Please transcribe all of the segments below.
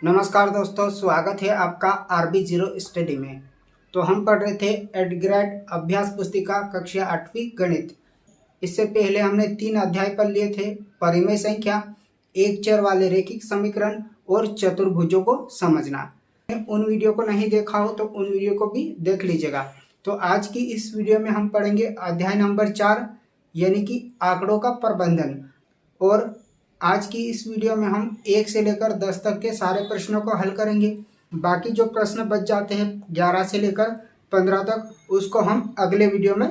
नमस्कार दोस्तों, स्वागत है आपका RB0 स्टडी में। तो हम पढ़ रहे थे एड ग्रेड अभ्यास पुस्तिका कक्षा 8वीं गणित। इससे पहले हमने 3 अध्याय पढ़ लिए थे। परिमेय संख्या, एक चर वाले रैखिक समीकरण और चतुर्भुजों को समझना। उन वीडियो को नहीं देखा हो तो उन वीडियो को भी देख लीजिएगा। तो आज की इस वीडियो में हम पढ़ेंगे अध्याय नंबर 4 यानी कि आंकड़ों का प्रबंधन। और आज की इस वीडियो में हम 1 से लेकर 10 तक के सारे प्रश्नों को हल करेंगे। बाकी जो प्रश्न बच जाते हैं 11 से लेकर 15 तक, उसको हम अगले वीडियो में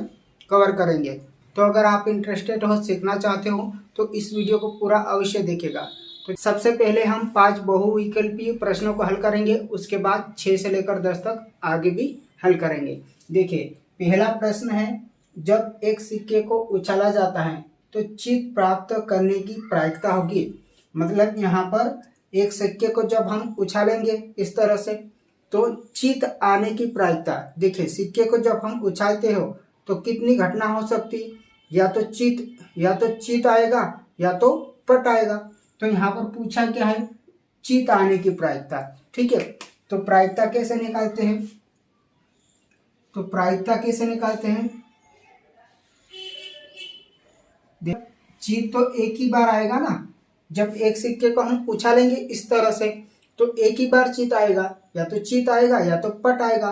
कवर करेंगे। तो अगर आप इंटरेस्टेड हो, सीखना चाहते हो तो इस वीडियो को पूरा अवश्य देखिएगा। तो सबसे पहले हम 5 बहुविकल्पीय प्रश्नों को हल करेंगे, उसके बाद 6 से लेकर 10 तक आगे भी हल करेंगे। देखिए, पहला प्रश्न है, जब एक सिक्के को उछाला जाता है तो चित प्राप्त करने की प्रायिकता होगी। मतलब यहाँ पर एक सिक्के को जब हम उछालेंगे इस तरह से तो चित आने की प्रायिकता, देखिए सिक्के को जब हम उछालते हो तो कितनी घटना हो सकती, या तो चित आएगा या तो पट आएगा। तो यहाँ पर पूछा क्या है, चित आने की प्रायिकता। ठीक है, तो प्रायिकता कैसे निकालते हैं? चित तो एक ही बार आएगा ना। जब एक सिक्के को हम उछालेंगे इस तरह से तो एक ही बार चित आएगा, या तो चित आएगा या तो पट आएगा।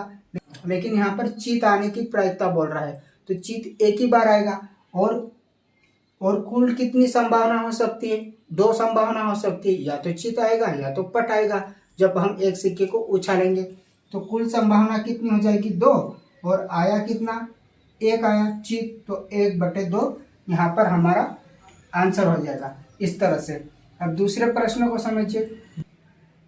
लेकिन यहाँ पर चित आने की प्रायिकता बोल रहा है, तो चित एक ही बार आएगा। और कुल कितनी संभावना हो सकती है? 2 संभावना हो सकती है, या तो चित आएगा या तो पट आएगा। जब हम एक सिक्के को उछालेंगे तो कुल संभावना कितनी हो जाएगी? 2। और आया कितना? 1 आया चित, तो 1/2 यहाँ पर हमारा आंसर हो जाएगा इस तरह से। अब दूसरे प्रश्न को समझिए,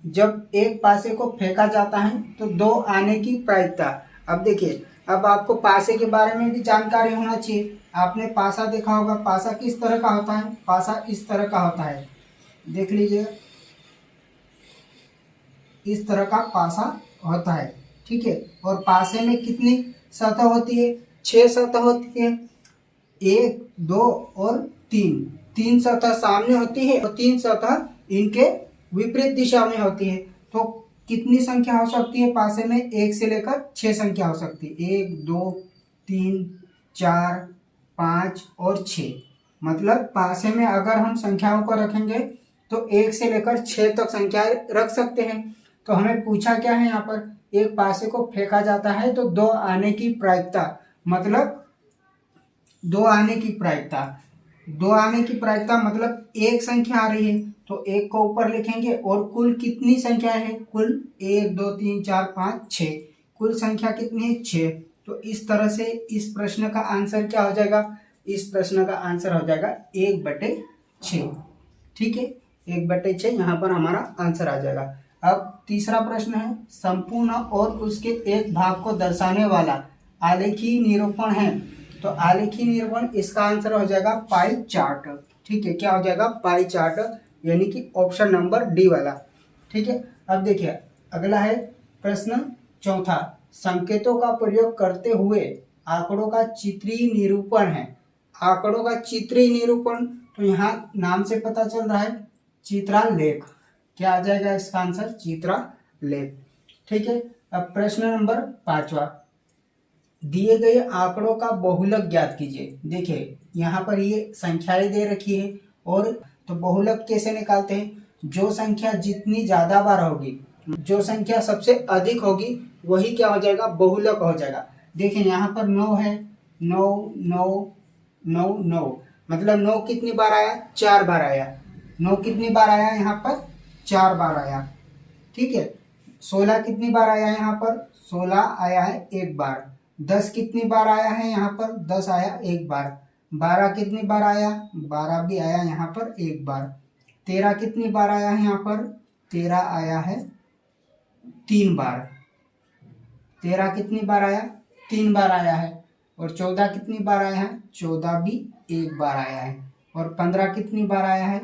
जब एक पासे को फेंका जाता है तो 2 आने की प्रायिकता। अब देखिए, अब आपको पासे के बारे में भी जानकारी होना चाहिए। आपने पासा देखा होगा, पासा किस तरह का होता है? पासा इस तरह का होता है, देख लीजिए, इस तरह का पासा होता है। ठीक है, और पासे में कितनी सतह होती है? 6 सतह होती है, 1, 2 और 3 सतह सामने होती है और 3 सतह इनके विपरीत दिशा में होती है। तो कितनी संख्या हो सकती है पासे में? 1 से लेकर 6 संख्या हो सकती है। 1, 2, 3, 4, 5 और 6। मतलब पासे में अगर हम संख्याओं को रखेंगे तो 1 से लेकर 6 तक संख्याएं रख सकते हैं। तो हमें पूछा क्या है यहाँ पर, एक पासे को फेंका जाता है तो 2 आने की प्रायिकता, मतलब 2 आने की प्रायिकता मतलब एक संख्या आ रही है तो 1 को ऊपर लिखेंगे। और कुल कितनी संख्या है? कुल 1, 2, 3, 4, 5, 6, कुल संख्या कितनी है? 6। तो इस तरह से इस प्रश्न का आंसर क्या हो जाएगा? इस प्रश्न का आंसर हो जाएगा 1/6। ठीक है, 1/6 यहाँ पर हमारा आंसर आ जाएगा। अब तीसरा प्रश्न है, संपूर्ण और उसके एक भाग को दर्शाने वाला आलेखी निरूपण है। तो आलेखी निरूपण, इसका आंसर हो जाएगा पाई चार्ट। ठीक है, क्या हो जाएगा? पाई चार्ट, यानी कि ऑप्शन नंबर डी वाला। ठीक है, अब देखिए अगला है प्रश्न चौथा, संकेतों का प्रयोग करते हुए आंकड़ों का चित्रीय निरूपण है। आंकड़ों का चित्रीय निरूपण, तो यहाँ नाम से पता चल रहा है चित्रालेख। क्या आ जाएगा इसका आंसर? चित्रालेख। ठीक है, अब प्रश्न नंबर 5वां, दिए गए आंकड़ों का बहुलक ज्ञात कीजिए। देखिए यहाँ पर ये संख्याएं दे रखी है, और तो बहुलक कैसे निकालते हैं? जो संख्या जितनी ज्यादा बार होगी, जो संख्या सबसे अधिक होगी, वही क्या हो जाएगा? बहुलक हो जाएगा। देखिए यहाँ पर 9 है, 9, 9, 9, 9, मतलब 9 कितनी बार आया? 4 बार आया। 9 कितनी बार आया? यहाँ पर 4 बार आया। ठीक है, 16 कितनी बार आया? यहाँ पर 16 आया है 1 बार। 10 कितनी बार आया है? यहाँ पर 10 आया 1 बार। 12 कितनी बार आया? 12 भी आया यहाँ पर 1 बार। 13 कितनी बार आया है? यहाँ पर 13 आया है 3 बार। 13 कितनी बार आया? 3 बार आया है। और 14 कितनी बार आया है? 14 भी 1 बार आया है। और 15 कितनी बार आया है?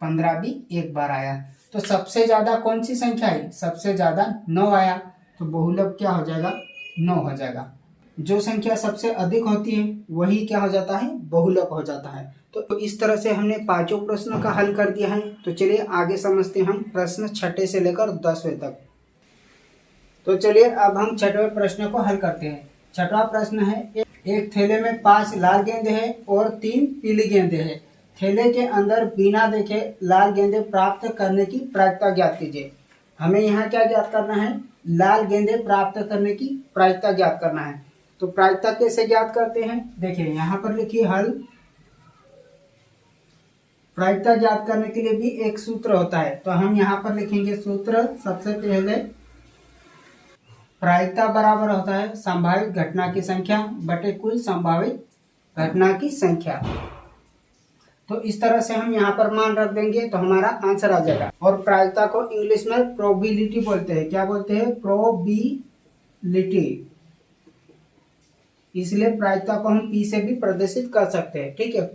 15 भी 1 बार आया। तो सबसे ज्यादा कौन सी संख्या है? सबसे ज्यादा 9 आया, तो बहुलक क्या हो जाएगा? 9 हो जाएगा। जो संख्या सबसे अधिक होती है वही क्या हो जाता है, बहुलक हो जाता है। तो इस तरह से हमने पांचों प्रश्नों का हल कर दिया है। तो चलिए आगे समझते हैं हम प्रश्न छठे से लेकर 10वें तक। तो चलिए अब हम छठवें प्रश्न को हल करते हैं। छठवां प्रश्न है, एक थैले में 5 लाल गेंदे हैं और 3 पीली गेंदे हैं। थैले के अंदर बिना देखे लाल गेंदे प्राप्त करने की प्रायिकता ज्ञात कीजिए। हमें यहाँ क्या ज्ञात करना है, लाल गेंदे प्राप्त करने की प्रायिकता ज्ञात करना है। तो प्रायिकता कैसे ज्ञात करते हैं, देखिए यहाँ पर लिखिए हल। प्रायिकता ज्ञात करने के लिए भी एक सूत्र होता है, तो हम यहाँ पर लिखेंगे सूत्र। सबसे पहले प्रायिकता बराबर होता है संभावित घटना की संख्या बटे कुल संभावित घटना की संख्या। तो इस तरह से हम यहाँ पर मान रख देंगे तो हमारा आंसर आ जाएगा। और प्रायिकता को इंग्लिश में प्रोबेबिलिटी बोलते हैं। क्या बोलते हैं, प्रोबेबिलिटी। इसलिए प्रायिकता को हम पी से भी प्रदर्शित कर सकते हैं, ठीक है।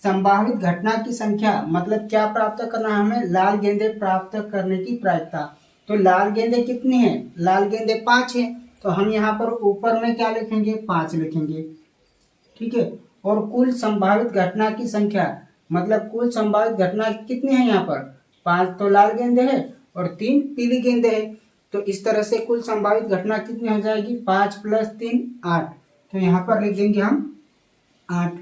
संभावित घटना की संख्या मतलब क्या प्राप्त करना है हमें, लाल गेंदे प्राप्त करने की प्रायिकता। तो लाल गेंदे कितनी है, लाल गेंदे 5 है। तो हम यहाँ पर ऊपर में क्या लिखेंगे, 5 लिखेंगे, ठीक है। और कुल संभावित घटना की संख्या मतलब कुल संभावित घटना कितनी है, यहाँ पर 5 तो लाल गेंदे है और 3 पीली गेंदे है। तो इस तरह से कुल संभावित घटना कितनी हो जाएगी, 5 + 3 8। तो यहाँ पर लिख देंगे हम 8।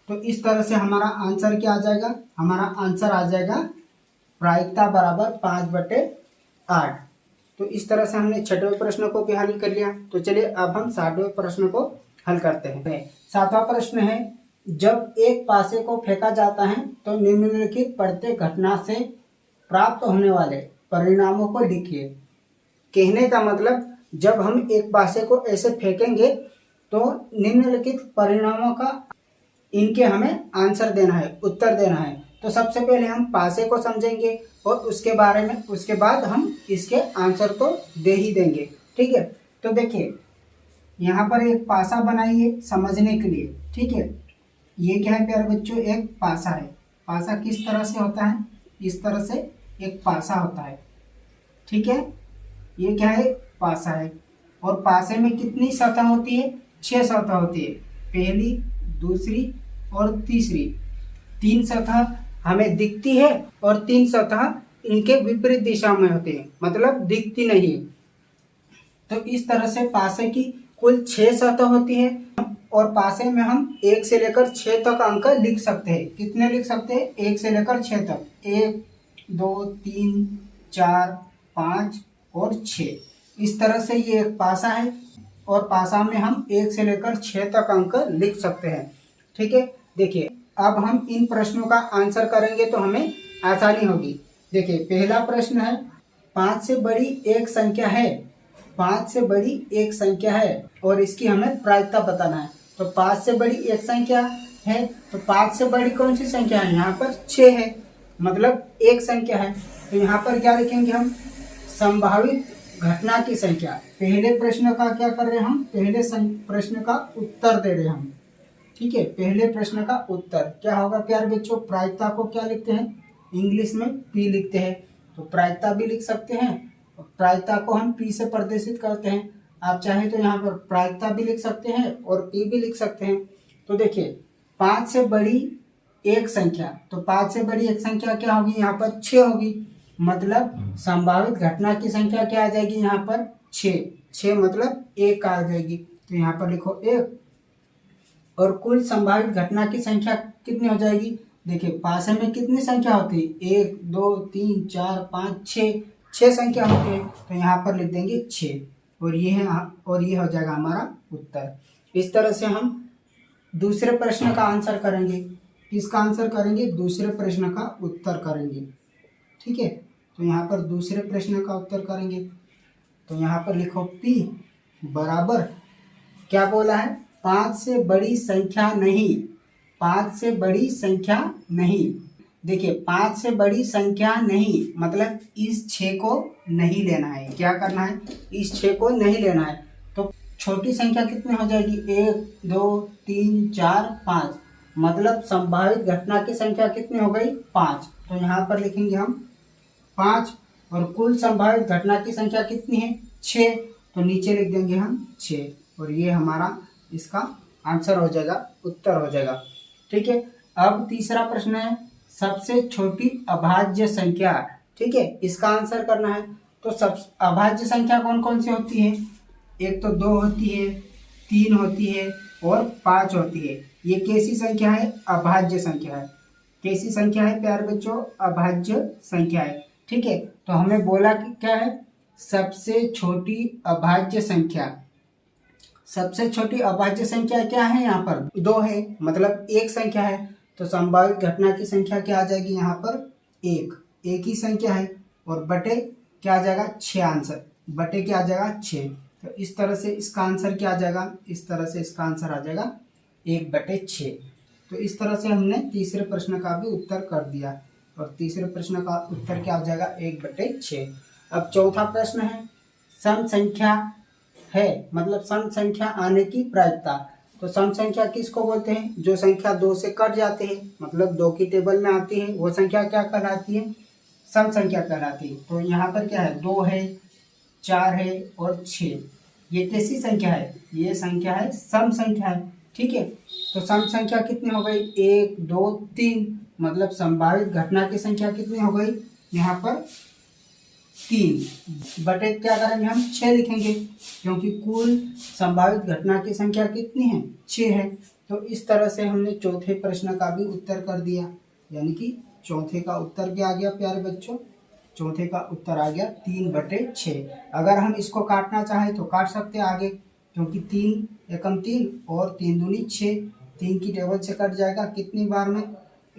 तो इस तरह से हमारा आंसर क्या आ जाएगा, हमारा आंसर आ जाएगा प्रायिकता बराबर 5/8। तो इस तरह से हमने छठवें प्रश्न को भी हल कर लिया। तो चलिए अब हम 7वें प्रश्न को हल करते हैं। 7वां प्रश्न है, जब एक पासे को फेंका जाता है तो निम्नलिखित प्रत्येक घटना से प्राप्त होने वाले परिणामों को लिखिए। कहने का मतलब जब हम एक पासे को ऐसे फेंकेंगे तो निम्नलिखित परिणामों का इनके हमें आंसर देना है, उत्तर देना है। तो सबसे पहले हम पासे को समझेंगे और उसके बाद हम इसके आंसर तो दे ही देंगे, ठीक है। तो देखिए यहाँ पर एक पासा बनाइए समझने के लिए, ठीक है। ये क्या है प्यारे बच्चों, एक पासा है। पासा किस तरह से होता है, इस तरह से एक पासा होता है, ठीक है। ये क्या है, पासा है। और पासे में कितनी सतह होती है, 6 सतह होती है। पहली, दूसरी और तीसरी, 3 सतह हमें दिखती है और 3 सतह इनके विपरीत दिशा में होती है, मतलब दिखती नहीं। तो इस तरह से पासे की कुल 6 सतह होती है और पासे में हम 1 से लेकर 6 तक अंक लिख सकते हैं। कितने लिख सकते हैं, 1 से लेकर 6 तक, 1 2 3 4 5 और 6। इस तरह से ये एक पासा है और पासा में हम 1 से लेकर 6 तक अंक लिख सकते हैं, ठीक है। देखिए अब हम इन प्रश्नों का आंसर करेंगे तो हमें आसानी होगी। देखिए पहला प्रश्न है, 5 से बड़ी एक संख्या है, 5 से बड़ी एक संख्या है और इसकी हमें प्रायिकता बताना है। तो 5 से बड़ी एक संख्या है, तो 5 से बड़ी कौन सी संख्या है, यहाँ पर 6 है, मतलब एक संख्या है। तो यहाँ पर क्या लिखेंगे हम, संभावित घटना की संख्या। पहले प्रश्न का क्या कर रहे हैं हम, पहले प्रश्न का उत्तर दे रहे हैं हम, ठीक है। पहले प्रश्न का उत्तर क्या होगा प्यारे बच्चों, प्रायिकता को क्या लिखते हैं, इंग्लिश में पी लिखते हैं। तो प्रायिकता भी लिख सकते हैं, प्रायिकता को हम पी से प्रदर्शित करते हैं। आप चाहे तो यहाँ पर प्रायिकता भी लिख सकते हैं और पी भी लिख सकते हैं। तो देखिए 5 से बड़ी एक संख्या, तो 5 से बड़ी एक संख्या क्या होगी, यहाँ पर 6 होगी, मतलब संभावित घटना की संख्या क्या आ जाएगी, यहाँ पर 6 मतलब 1 आ जाएगी। तो यहाँ पर लिखो 1। और कुल संभावित घटना की संख्या कितनी हो जाएगी, देखिए पासे में कितनी संख्या होती है, 1 2 3 4 5 6 संख्या होती है। तो यहाँ पर लिख देंगे 6 और ये हो जाएगा हमारा उत्तर। इस तरह से हम दूसरे प्रश्न का आंसर करेंगे। किसका आंसर करेंगे, दूसरे प्रश्न का उत्तर करेंगे, ठीक है। तो यहाँ पर दूसरे प्रश्न का उत्तर करेंगे। तो यहाँ पर लिखो P बराबर क्या बोला है, 5 से बड़ी संख्या नहीं, 5 से बड़ी संख्या नहीं। देखिए 5 से बड़ी संख्या नहीं मतलब इस 6 को नहीं लेना है। क्या करना है, इस 6 को नहीं लेना है। तो छोटी संख्या कितनी हो जाएगी, 1 2 3 4 5, मतलब संभावित घटना की संख्या कितनी हो गई, 5। तो यहाँ पर लिखेंगे हम 5। और कुल संभावित घटना की संख्या कितनी है, 6। तो नीचे लिख देंगे हम 6 और ये हमारा इसका आंसर हो जाएगा, उत्तर हो जाएगा। ठीक है, अब तीसरा प्रश्न है सबसे छोटी अभाज्य संख्या। ठीक है, इसका आंसर करना है। तो सब अभाज्य संख्या कौन कौन सी होती है? एक तो 2 होती है, 3 होती है और 5 होती है। ये कैसी संख्या है? अभाज्य संख्या है। कैसी संख्या है प्यारे बच्चों? अभाज्य संख्या है। ठीक है, तो हमें बोला कि क्या है? सबसे छोटी अभाज्य संख्या। सबसे छोटी अभाज्य संख्या क्या है? यहाँ पर 2 है, मतलब एक संख्या है। तो संभावित घटना की संख्या क्या आ जाएगी? यहाँ पर एक ही संख्या है और बटे क्या आ जाएगा? 6 आंसर, बटे क्या आ जाएगा? 6। तो इस तरह से इसका आंसर क्या आ जाएगा? इस तरह से इसका आंसर आ जाएगा 1/6। तो इस तरह से हमने तीसरे प्रश्न का भी उत्तर कर दिया और तीसरे प्रश्न का उत्तर क्या आ जाएगा? 1/6। अब चौथा प्रश्न है सम संख्या है, मतलब सम संख्या आने की प्रायिकता। तो सम संख्या किसको बोलते हैं? जो संख्या 2 से कट जाते हैं, मतलब 2 की टेबल में आती है, वो संख्या क्या कहलाती है? सम संख्या कहलाती है। तो यहाँ पर क्या है? 2 है, 4 है और 6। ये कैसी संख्या है? ये संख्या है सम संख्या है। ठीक है, तो सम संख्या कितनी हो गई? 1 2 3, मतलब संभावित घटना की संख्या कितनी हो गई? यहाँ पर 3 बटे क्या करेंगे हम? 6 लिखेंगे, क्योंकि कुल संभावित घटना की संख्या कितनी है? 6 है। तो इस तरह से हमने चौथे प्रश्न का भी उत्तर कर दिया, यानी कि चौथे का उत्तर क्या आ गया प्यारे बच्चों? चौथे का उत्तर आ गया 3/6। अगर हम इसको काटना चाहें तो काट सकते हैं आगे, क्योंकि 3 एकम 3 और 3 दूनी 6, 3 की टेबल से कट जाएगा कितनी बार में?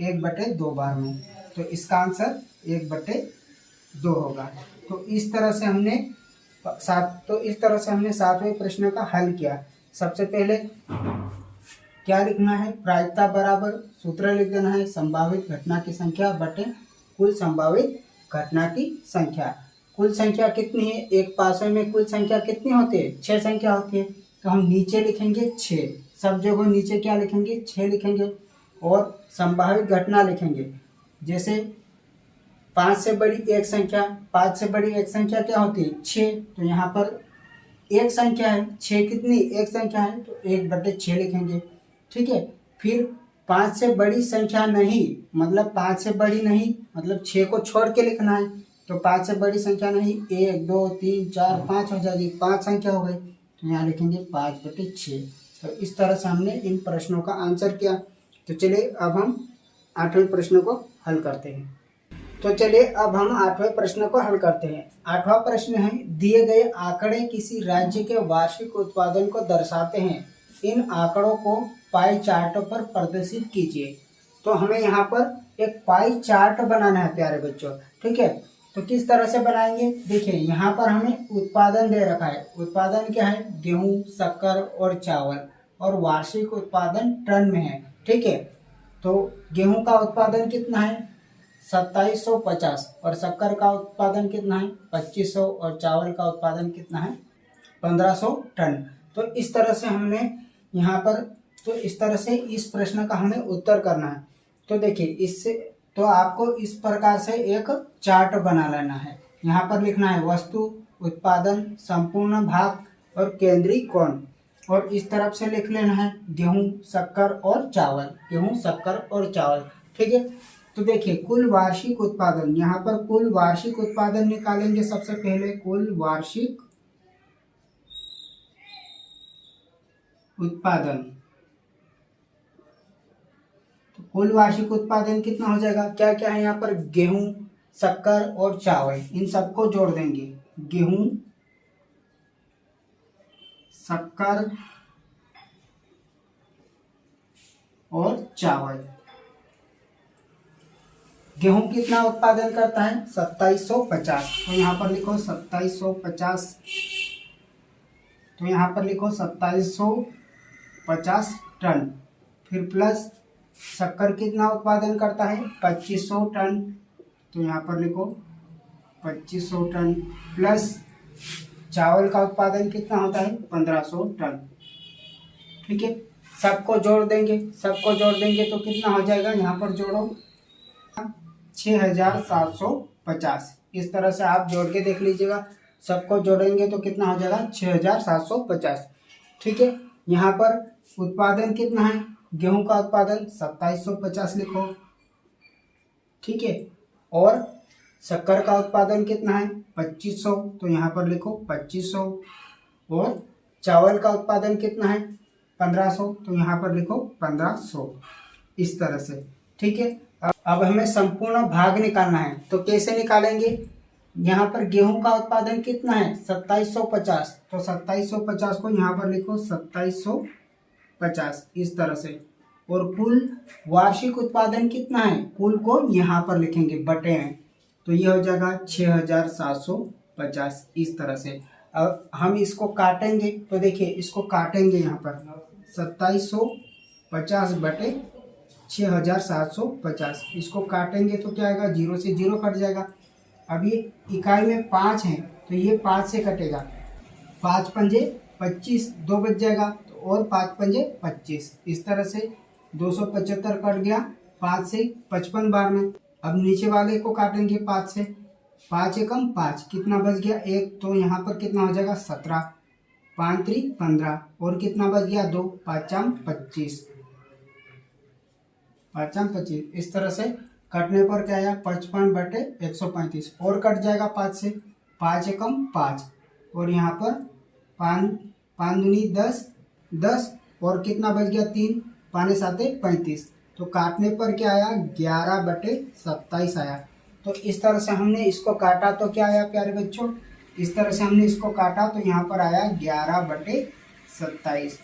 1/2 बार में। तो इसका आंसर 1/2 होगा। तो इस तरह से हमने सातवें प्रश्न का हल किया। सबसे पहले क्या लिखना है? प्रायिकता बराबर सूत्र लिख देना है, संभावित घटना की संख्या बटे कुल संभावित घटना की संख्या। कुल संख्या कितनी है? एक पासों में कुल संख्या कितनी होती है? 6 संख्या होती है। तो हम नीचे लिखेंगे 6, सब जगह नीचे क्या लिखेंगे? 6 लिखेंगे और संभावित घटना लिखेंगे। जैसे 5 से बड़ी एक संख्या, 5 से बड़ी एक संख्या क्या होती है? 6। तो यहाँ पर एक संख्या है, 6 कितनी? एक संख्या है, तो 1/6 लिखेंगे। ठीक है, फिर 5 से बड़ी संख्या नहीं, मतलब 5 से बड़ी नहीं, मतलब 6 को छोड़ के लिखना है। तो 5 से बड़ी संख्या नहीं, 1 2 3 4 5 हो जाएगी, 5 संख्या हो गई, तो यहाँ लिखेंगे 5/6। तो इस तरह से हमने इन प्रश्नों का आंसर किया। तो चलिए अब हम 8वें प्रश्न को हल करते हैं। तो चलिए अब हम 8वें प्रश्न को हल करते हैं। 8वां प्रश्न है दिए गए आंकड़े किसी राज्य के वार्षिक उत्पादन को दर्शाते हैं, इन आंकड़ों को पाई चार्ट पर प्रदर्शित कीजिए। तो हमें यहाँ पर एक पाई चार्ट बनाना है प्यारे बच्चों। ठीक है, तो किस तरह से बनाएंगे? देखिए यहाँ पर हमें उत्पादन दे रखा है। उत्पादन क्या है? गेहूं, शक्कर और चावल, और वार्षिक उत्पादन टन में है। ठीक है, तो गेहूं का उत्पादन कितना है? 2750, और शक्कर का उत्पादन कितना है? 2500, और चावल का उत्पादन कितना है? 1500 टन। तो इस तरह से हमने यहाँ पर, तो इस तरह से इस प्रश्न का हमें उत्तर करना है। तो देखिए इससे तो आपको इस प्रकार से एक चार्ट बना लेना है। यहाँ पर लिखना है वस्तु, उत्पादन, संपूर्ण भाग और केंद्रीय कोण, और इस तरफ से लिख लेना है गेहूं, शक्कर और चावल, गेहूं, शक्कर और चावल। ठीक है, तो देखिए कुल वार्षिक उत्पादन, यहाँ पर कुल वार्षिक उत्पादन निकालेंगे। सबसे पहले कुल वार्षिक उत्पादन, तो कुल वार्षिक उत्पादन कितना हो जाएगा? क्या क्या है यहाँ पर? गेहूं, शक्कर और चावल, इन सबको जोड़ देंगे। गेहूं, शक्कर और चावल। गेहूं कितना उत्पादन करता है? 2750, तो यहाँ पर लिखो 2750, तो यहाँ पर लिखो 2750 टन। फिर प्लस शक्कर कितना उत्पादन करता है? 2500 टन, तो यहाँ पर लिखो 2500 टन, प्लस चावल का उत्पादन कितना होता है? 1500 टन। ठीक है, सबको जोड़ देंगे, सबको जोड़ देंगे तो कितना हो जाएगा? यहाँ पर जोड़ो 6750। इस तरह से आप जोड़ के देख लीजिएगा सबको जोड़ेंगे तो कितना हो जाएगा 6750। ठीक है, यहाँ पर उत्पादन कितना है, गेहूं का उत्पादन 2750 लिखो। ठीक है, और शक्कर का उत्पादन कितना है 2500, तो यहाँ पर लिखो 2500। और चावल का उत्पादन कितना है 1500, तो यहाँ पर लिखो 1500, इस तरह से। ठीक है, अब हमें संपूर्ण भाग निकालना है, तो कैसे निकालेंगे। यहाँ पर गेहूं का उत्पादन कितना है 2750, तो 2750 को यहाँ पर लिखो 2750, इस तरह से। और कुल वार्षिक उत्पादन कितना है, कुल को यहाँ पर लिखेंगे, बटे हैं, तो ये हो जाएगा 6750, इस तरह से। अब हम इसको काटेंगे, तो देखिए इसको काटेंगे, यहाँ पर 2750 बटे 6750, इसको काटेंगे तो क्या आएगा, 0 से 0 कट जाएगा। अब ये इकाई में 5 है, तो ये 5 से कटेगा, 5 पंजे 25, 2 बच जाएगा, तो और 5 पंजे 25, इस तरह से 275 कट गया 5 से 55 बार में। अब नीचे वाले को काटेंगे 5 से, 5 एकम 5, कितना बच गया 1, तो यहाँ पर कितना हो जाएगा 17, 5 3 15, और कितना बच गया 2, 5 25, 5 25, इस तरह से कटने पर क्या आया 55 बटे 135, और कट जाएगा 5 से, 5 एकम 5, और यहाँ पर 5 दूनी 10, 10, और कितना बच गया 3, 5 7 35, तो काटने पर क्या आया 11 बटे 27 आया। तो इस तरह से हमने इसको काटा, तो क्या आया प्यारे बच्चों, इस तरह से हमने इसको काटा, तो यहाँ पर आया 11 बटे 27।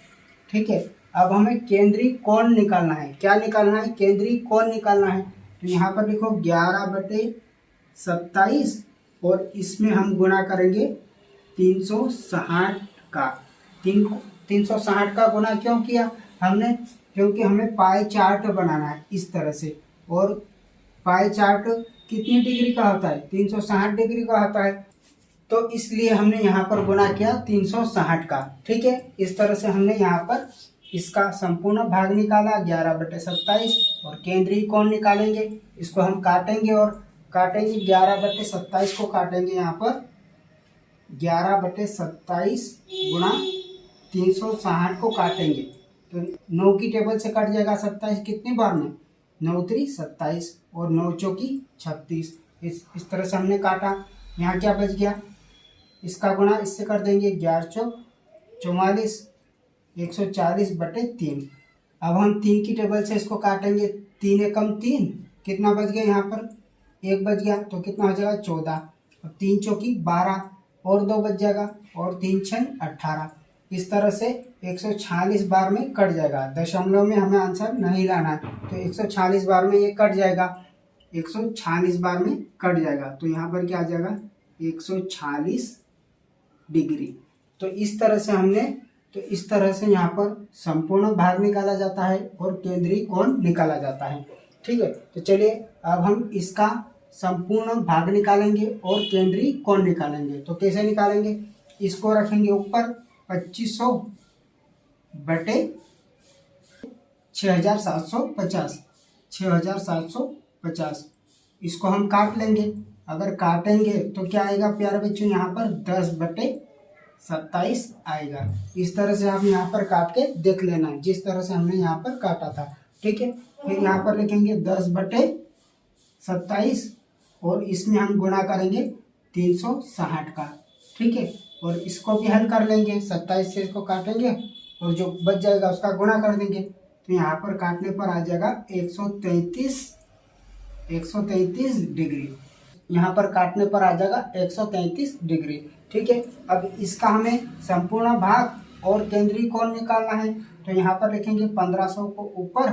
ठीक है, अब हमें केंद्रीय कोण निकालना है, क्या निकालना है, केंद्रीय कोण निकालना है, तो यहाँ पर लिखो 11 बटे 27, और इसमें हम गुणा करेंगे 360 का। 360 का गुणा क्यों किया हमने, क्योंकि हमें पाई चार्ट बनाना है इस तरह से, और पाई चार्ट कितनी डिग्री का होता है 360 डिग्री का होता है, तो इसलिए हमने यहाँ पर गुणा किया 360 का। ठीक है, इस तरह से हमने यहाँ पर इसका संपूर्ण भाग निकाला 11 बटे 27, और केंद्रीय कोण निकालेंगे, इसको हम काटेंगे, और काटेंगे 11 बटे 27 को काटेंगे यहाँ पर 11 बटे 27 गुणा 360 को काटेंगे, तो 9 की टेबल से कट जाएगा 27 कितनी बार में, 9 3 27, और 9 चौकी 36, इस तरह से हमने काटा। यहाँ क्या बच गया, इसका गुणा इससे कर देंगे, 11 चौक 44, 140 बटे 3। अब हम 3 की टेबल से इसको काटेंगे, 3 एकम 3, कितना बच गया यहाँ पर 1 बच गया, तो कितना हो जाएगा 14, अब 3 चौकी 12, और 2 बच जाएगा, और 3 छन 18, इस तरह से 146 बार में कट जाएगा। दशमलव में हमें आंसर नहीं लाना है, तो 146 बार में ये कट जाएगा, 146 बार में कट जाएगा, तो यहाँ पर क्या आ जाएगा 146 डिग्री। तो इस तरह से यहाँ पर संपूर्ण भाग निकाला जाता है और केंद्रीय कोण निकाला जाता है। ठीक है, तो चलिए अब हम इसका संपूर्ण भाग निकालेंगे और केंद्रीय कोण निकालेंगे। तो कैसे निकालेंगे, इसको रखेंगे ऊपर 2500 बटे 6750, इसको हम काट लेंगे। अगर काटेंगे तो क्या आएगा प्यारे बच्चों, यहाँ पर 10 बटे 27 आएगा। इस तरह से आप यहाँ पर काट के देख लेना, जिस तरह से हमने यहाँ पर काटा था। ठीक है, फिर यहाँ पर लिखेंगे 10 बटे 27, और इसमें हम गुणा करेंगे 360 का। ठीक है, और इसको भी हल कर लेंगे, 27 से इसको काटेंगे और जो बच जाएगा उसका गुणा कर देंगे, तो यहाँ पर काटने पर आ जाएगा 133 डिग्री। यहाँ पर काटने पर आ जाएगा 133 डिग्री। ठीक है, अब इसका हमें संपूर्ण भाग और केंद्रीय कोण निकालना है, तो यहाँ पर लिखेंगे 1500 को ऊपर,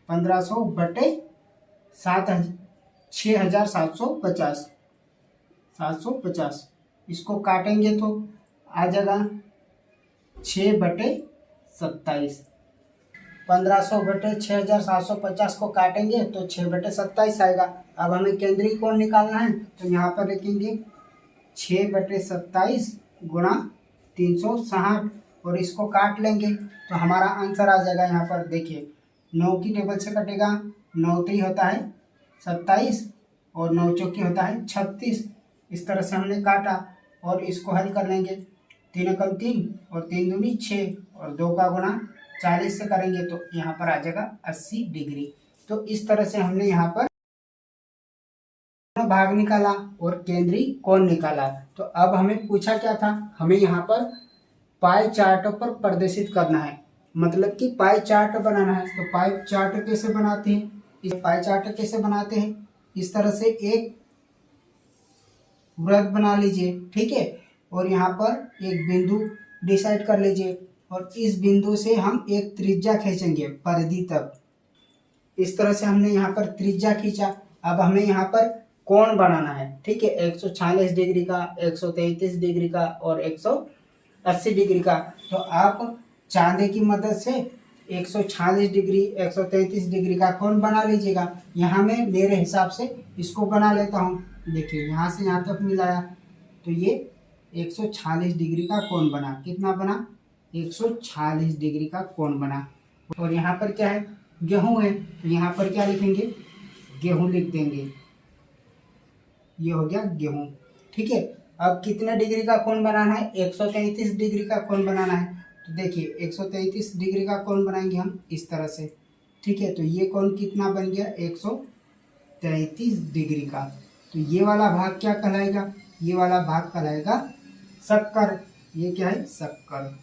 1500 बटे 750, इसको काटेंगे तो आ जाएगा 6 बटे 27। 1500 बटे 6750 को काटेंगे तो 6 बटे 27 आएगा। अब हमें केंद्रीय कोण निकालना है, तो यहाँ पर लिखेंगे 6 बटे 27 गुणा 360, और इसको काट लेंगे तो हमारा आंसर आ जाएगा। यहाँ पर देखिए 9 की टेबल से कटेगा, 9 3 होता है 27 और 9 चौकी होता है 36। इस तरह से हमने काटा और इसको हल कर लेंगे। 3 एकम 3 और 3 दूनी 6 और 2 का गुणा 40 से करेंगे तो यहाँ पर आ जाएगा 80 डिग्री। तो इस तरह से हमने यहाँ पर भाग निकाला और केंद्रीय कोण निकाला। तो अब हमें पूछा क्या था, हमें यहाँ पर पाई चार्ट पर प्रदर्शित करना है, मतलब कि पाई चार्ट बनाना है। तो पाई चार्ट कैसे बनाते हैं, इस पाई चार्ट कैसे बनाते हैं, इस तरह से एक वृत्त बना लीजिए, ठीक है। और यहाँ पर एक बिंदु डिसाइड कर लीजिए और इस बिंदु से हम एक त्रिज्या खींचेंगे परिधि तक। इस तरह से हमने यहाँ पर त्रिज्या खींचा। अब हमें यहाँ पर कोण बनाना है, ठीक है, 146 डिग्री का, 133 डिग्री का और 180 डिग्री का। तो आप चांदे की मदद से 146 डिग्री 133 डिग्री का कोण बना लीजिएगा। यहाँ मैं मेरे हिसाब से इसको बना लेता हूँ। देखिए यहाँ से यहाँ तक मिलाया तो ये 146 डिग्री का कोण बना। कितना बना, 146 डिग्री का कोण बना। और यहाँ पर क्या है, गेहूं है, तो यहाँ पर क्या लिखेंगे, गेहूं लिख देंगे। ये हो गया गेहूं, ठीक है। अब कितने डिग्री का कोण बनाना है, 133 डिग्री का कोण बनाना है। तो देखिए 133 डिग्री का कोण बनाएंगे हम इस तरह से, ठीक है। तो ये कोण कितना बन गया, 133 डिग्री का। तो ये वाला भाग क्या कहलाएगा, ये वाला भाग कहलाएगा शक्कर। ये क्या है, शक्कर,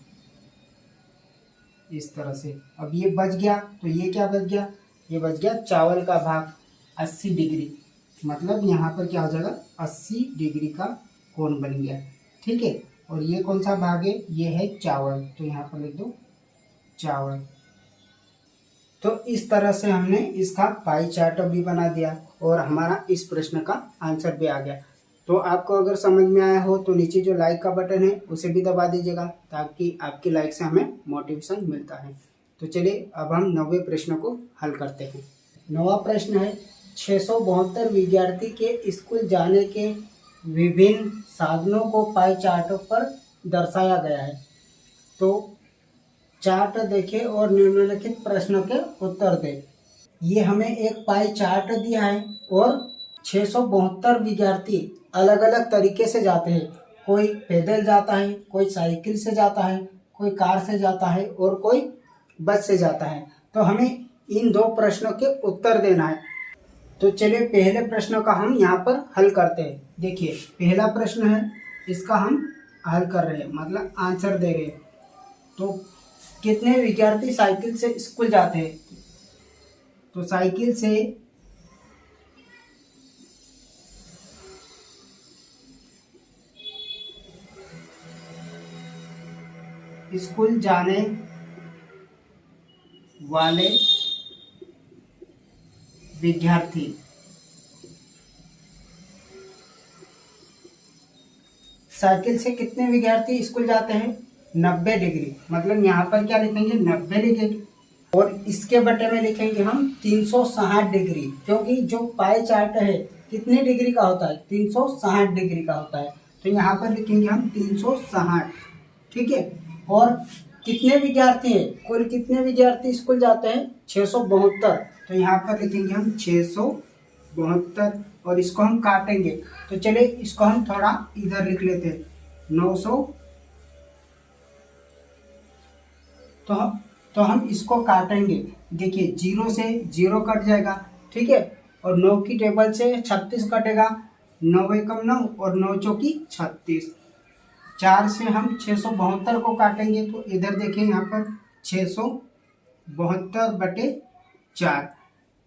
इस तरह से। अब ये बच गया, तो ये क्या बच गया, ये बच गया चावल का भाग 80 डिग्री। मतलब यहाँ पर क्या हो जाएगा, 80 डिग्री का कोण बन गया, ठीक है। और ये कौन सा भाग है, ये है चावल, तो यहाँ पर लिख दो चावल। तो इस तरह से हमने इसका पाई चार्ट भी बना दिया और हमारा इस प्रश्न का आंसर भी आ गया। तो आपको अगर समझ में आया हो तो नीचे जो लाइक का बटन है उसे भी दबा दीजिएगा, ताकि आपकी लाइक से हमें मोटिवेशन मिलता है। तो चलिए अब हम 9वें प्रश्न को हल करते हैं। 9वां प्रश्न है, 672 विद्यार्थी के स्कूल जाने के विभिन्न साधनों को पाई चार्ट पर दर्शाया गया है। तो चार्ट देखें और निम्नलिखित प्रश्नों के उत्तर दें। ये हमें एक पाई चार्ट दिया है और 672 विद्यार्थी अलग अलग तरीके से जाते हैं। कोई पैदल जाता है, कोई साइकिल से जाता है, कोई कार से जाता है और कोई बस से जाता है। तो हमें इन 2 प्रश्नों के उत्तर देना है। तो चलिए पहले प्रश्न का हम यहाँ पर हल करते हैं। देखिए पहला प्रश्न है, इसका हम हल कर रहे हैं, मतलब आंसर दे रहे हैं। तो कितने विद्यार्थी साइकिल से स्कूल जाते हैं, तो साइकिल से स्कूल जाने वाले विद्यार्थी साइकिल से कितने विद्यार्थी स्कूल जाते हैं, 90 डिग्री। मतलब यहाँ पर क्या लिखेंगे, 90 लिखेंगे और इसके बटे में लिखेंगे हम 360 डिग्री, क्योंकि जो पाई चार्ट है कितने डिग्री का होता है, 360 डिग्री का होता है। तो यहाँ पर लिखेंगे हम 360, ठीक है। और कितने विद्यार्थी हैं, कुल कितने विद्यार्थी स्कूल जाते हैं, 672। तो यहाँ पर लिखेंगे हम 672 और इसको हम काटेंगे। तो चलिए इसको हम थोड़ा इधर लिख लेते हैं, 900। तो हम इसको काटेंगे। देखिए 0 से 0 कट जाएगा, ठीक है। और 9 की टेबल से 36 कटेगा, 9 एकम 9 और 9 चौकी 36। 4 से हम 672 को काटेंगे, तो इधर देखें यहाँ पर 672 बटे 4।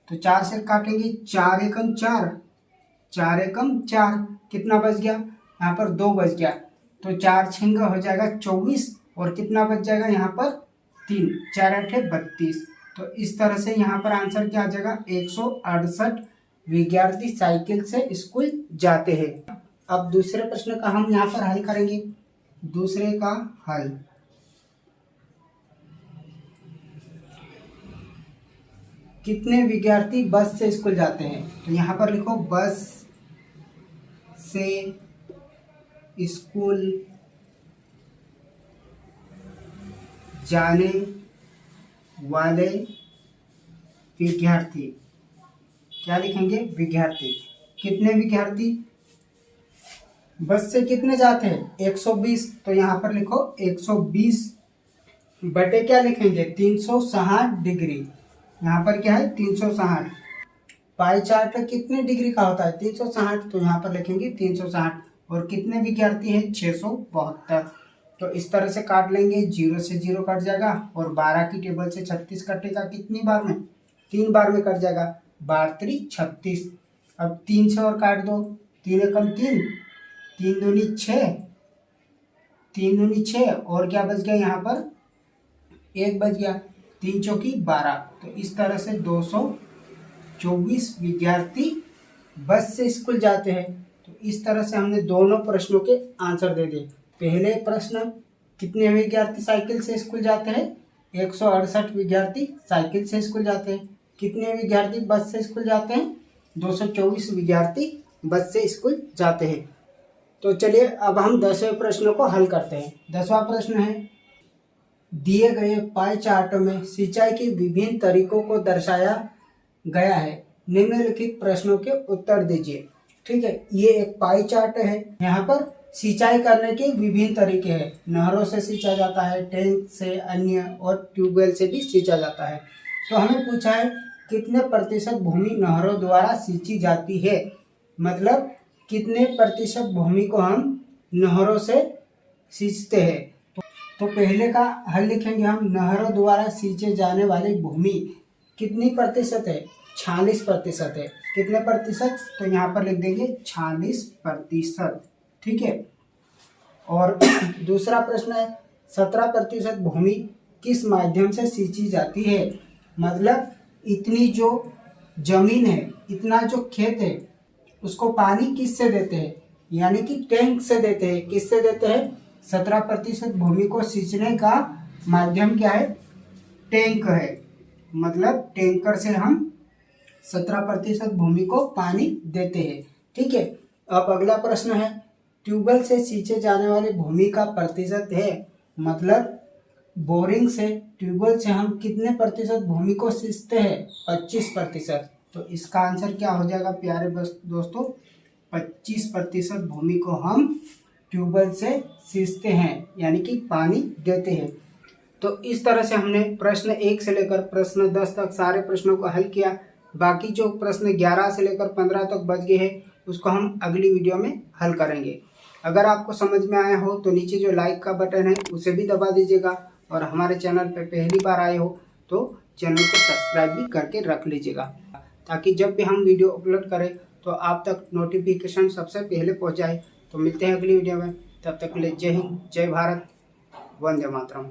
तो 4 से काटेंगे, 4 एकम 4, 4 एकम 4, कितना बच गया, यहाँ पर 2 बच गया। तो 4 छिंग हो जाएगा 24 और कितना बच जाएगा यहाँ पर 3, 4 8 32। तो इस तरह से यहाँ पर आंसर क्या आ जाएगा, 168 विद्यार्थी साइकिल से स्कूल जाते हैं। अब दूसरे प्रश्न का हम यहाँ पर हल करेंगे। दूसरे का हल, कितने विद्यार्थी बस से स्कूल जाते हैं। तो यहाँ पर लिखो बस से स्कूल जाने वाले विद्यार्थी, क्या लिखेंगे, विद्यार्थी। कितने विद्यार्थी, बस से कितने जाते हैं 120, तो यहाँ पर लिखो 120 बटे क्या लिखेंगे 360 डिग्री। यहाँ पर क्या है 360। पाई चार्ट कितने डिग्री का होता है 360, तो यहाँ पर लिखेंगे 360। और कितने विद्यार्थी हैं 672। तो इस तरह से काट लेंगे, 0 से 0 कट जाएगा और 12 की टेबल से 36 कटेगा कितनी बार में 3 बार में कट जाएगा, 12 3 36। अब 3 से और काट दो, 3 एकम 3, 3 दूनी 6, 3 दूनी 6 और क्या बच गया यहाँ पर 1 बच गया, 3 चौकी 12। तो इस तरह से 224 विद्यार्थी बस से स्कूल जाते हैं। तो इस तरह से हमने दोनों प्रश्नों के आंसर दे दिए। पहले प्रश्न कितने विद्यार्थी साइकिल से स्कूल जाते हैं 168 विद्यार्थी साइकिल से स्कूल जाते हैं। कितने विद्यार्थी बस से स्कूल जाते हैं 224 विद्यार्थी बस से स्कूल जाते हैं। तो चलिए अब हम 10वें प्रश्न को हल करते हैं। 10वां प्रश्न है, दिए गए पाई चार्ट में सिंचाई के विभिन्न तरीकों को दर्शाया गया है, निम्नलिखित प्रश्नों के उत्तर दीजिए। ठीक है, ये एक पाई चार्ट है। यहाँ पर सिंचाई करने के विभिन्न तरीके हैं, नहरों से सींचा जाता है, टैंक से, अन्य और ट्यूबवेल से भी सींचा जाता है। तो हमें पूछा है कितने प्रतिशत भूमि नहरों द्वारा सींची जाती है, मतलब कितने प्रतिशत भूमि को हम नहरों से सींचते हैं। तो पहले का हल लिखेंगे हम, नहरों द्वारा सींचे जाने वाली भूमि कितनी प्रतिशत है 46% है। कितने प्रतिशत, तो यहाँ पर लिख देंगे 46%। ठीक है। और दूसरा प्रश्न है, 17% भूमि किस माध्यम से सींची जाती है, मतलब इतनी जो जमीन है, इतना जो खेत है, उसको पानी किससे देते हैं, यानी कि टैंक से देते हैं। किससे देते हैं 17% भूमि को सींचने का माध्यम क्या है, टैंक है, मतलब टैंकर से हम 17% भूमि को पानी देते हैं। ठीक है। अब अगला प्रश्न है, ट्यूबवेल से सींचे जाने वाली भूमि का प्रतिशत है, मतलब बोरिंग से, ट्यूबवेल से हम कितने प्रतिशत भूमि को सींचते हैं 25%। तो इसका आंसर क्या हो जाएगा प्यारे दोस्तों, 25% भूमि को हम ट्यूबवेल से सींचते हैं, यानी कि पानी देते हैं। तो इस तरह से हमने प्रश्न 1 से लेकर प्रश्न 10 तक सारे प्रश्नों को हल किया। बाकी जो प्रश्न 11 से लेकर 15 तक बच गए हैं उसको हम अगली वीडियो में हल करेंगे। अगर आपको समझ में आया हो तो नीचे जो लाइक का बटन है उसे भी दबा दीजिएगा, और हमारे चैनल पर पहली बार आए हो तो चैनल को सब्सक्राइब भी करके रख लीजिएगा, ताकि जब भी हम वीडियो अपलोड करें तो आप तक नोटिफिकेशन सबसे पहले पहुंच जाए। तो मिलते हैं अगली वीडियो में, तब तक के लिए जय हिंद, जय भारत, वंदे मातरम।